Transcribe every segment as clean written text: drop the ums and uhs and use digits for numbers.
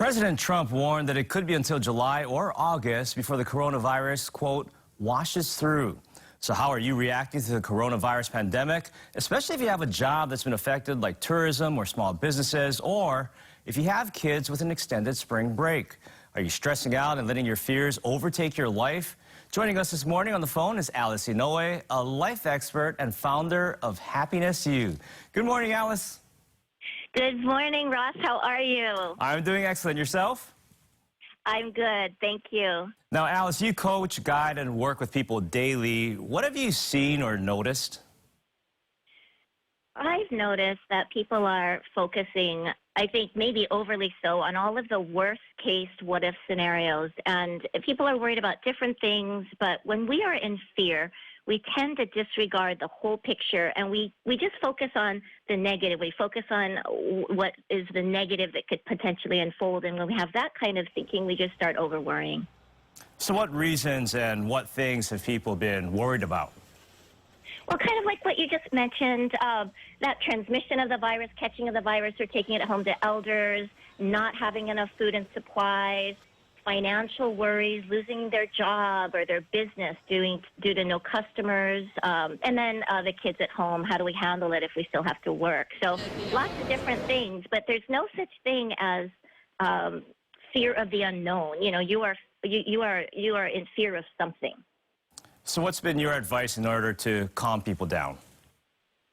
President Trump warned that it could be until July or August before the coronavirus, quote, washes through. So how are you reacting to the coronavirus pandemic, especially if you have a job that's been affected like tourism or small businesses, or if you have kids with an extended spring break? Are you stressing out and letting your fears overtake your life? Joining us this morning on the phone is Alice Inouye, a life expert and founder of Happiness U. Good morning, Alice. Good morning, Ross. How are you? I'm doing excellent. Yourself? I'm good. Thank you. Now, Alice, you coach, guide, and work with people daily. What have you seen or noticed? I've noticed that people are focusing, I think maybe overly so, on all of the worst case what if scenarios. And people are worried about different things, but when we are in fear, we tend to disregard the whole picture, and we just focus on the negative. We focus on what is the negative that could potentially unfold, and when we have that kind of thinking, we just start over-worrying. So what reasons and what things have people been worried about? Well, kind of like what you just mentioned, that transmission of the virus, catching of the virus, or taking it home to elders, not having enough food and supplies, financial worries, losing their job or their business due to no customers, and then the kids at home. How do we handle it if we still have to work? So lots of different things, but there's no such thing as fear of the unknown. You know, you are in fear of something. So what's been your advice in order to calm people down?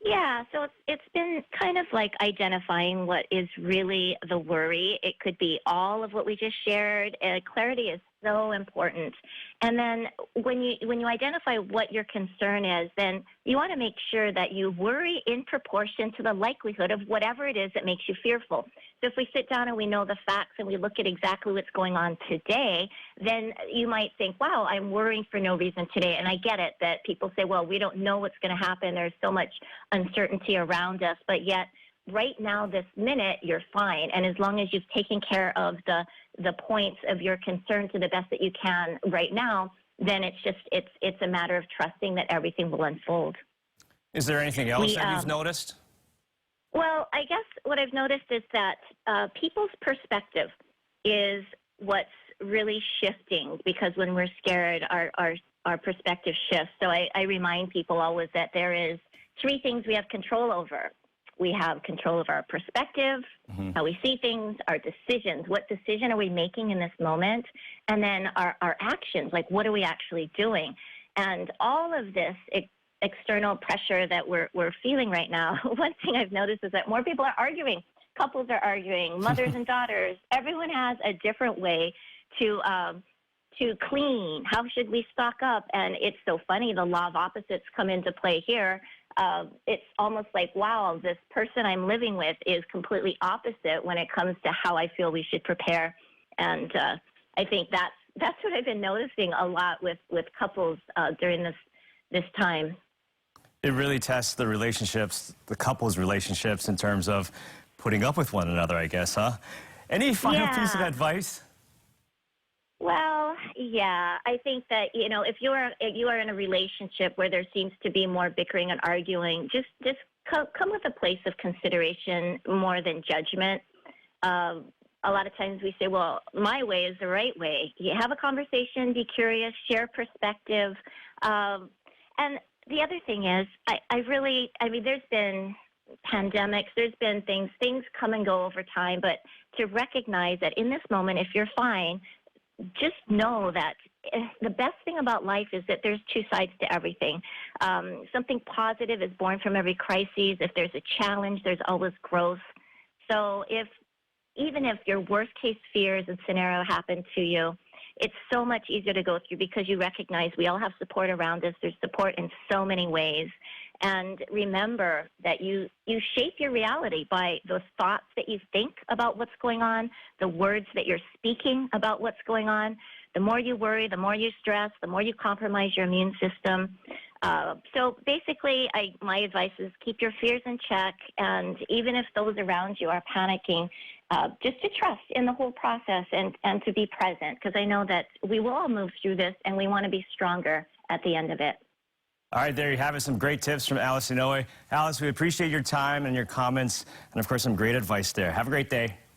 Yeah, so it's been kind of like identifying what is really the worry. It could be all of what we just shared. Clarity is so important. And then when you identify what your concern is, then you want to make sure that you worry in proportion to the likelihood of whatever it is that makes you fearful. So if we sit down and we know the facts and we look at exactly what's going on today, then you might think, wow, I'm worrying for no reason today. And I get it that people say, well, we don't know what's going to happen. There's so much uncertainty around us, but yet right now, this minute, you're fine. And as long as you've taken care of the points of your concern to the best that you can right now, then it's a matter of trusting that everything will unfold. Is there anything else that you've noticed? Well, I guess what I've noticed is that people's perspective is what's really shifting, because when we're scared, our perspective shifts. So I remind people always that there is 3 things we have control over. We have control of our perspective, how we see things, our decisions. What decision are we making in this moment? And then our actions, like what are we actually doing? And all of this external pressure that we're feeling right now, one thing I've noticed is that more people are arguing. Couples are arguing, mothers and daughters. Everyone has a different way to clean. How should we stock up? And it's so funny, the law of opposites come into play here. It's almost like, wow, this person I'm living with is completely opposite when it comes to how I feel we should prepare. And I think that's what I've been noticing a lot with couples during this time. It really tests the relationships, the couples' relationships in terms of putting up with one another, I guess, huh? Any final piece of advice? Well, yeah, I think that, you know, if you are in a relationship where there seems to be more bickering and arguing, just come with a place of consideration more than judgment. A lot of times we say, well, my way is the right way. You have a conversation, be curious, share perspective. And the other thing is, I mean, there's been pandemics, there's been things come and go over time, but to recognize that in this moment, if you're fine, just know that the best thing about life is that there's 2 sides to everything. Something positive is born from every crisis. If there's a challenge, there's always growth. So even if your worst case fears and scenario happen to you, it's so much easier to go through because you recognize we all have support around us. There's support in so many ways. And remember that you shape your reality by those thoughts that you think about what's going on, the words that you're speaking about what's going on. The more you worry, the more you stress, the more you compromise your immune system. So basically, my advice is keep your fears in check, and even if those around you are panicking, just to trust in the whole process and to be present, because I know that we will all move through this, and we want to be stronger at the end of it. All right, there you have it. Some great tips from Alice Inouye. Alice, we appreciate your time and your comments, and of course, some great advice there. Have a great day.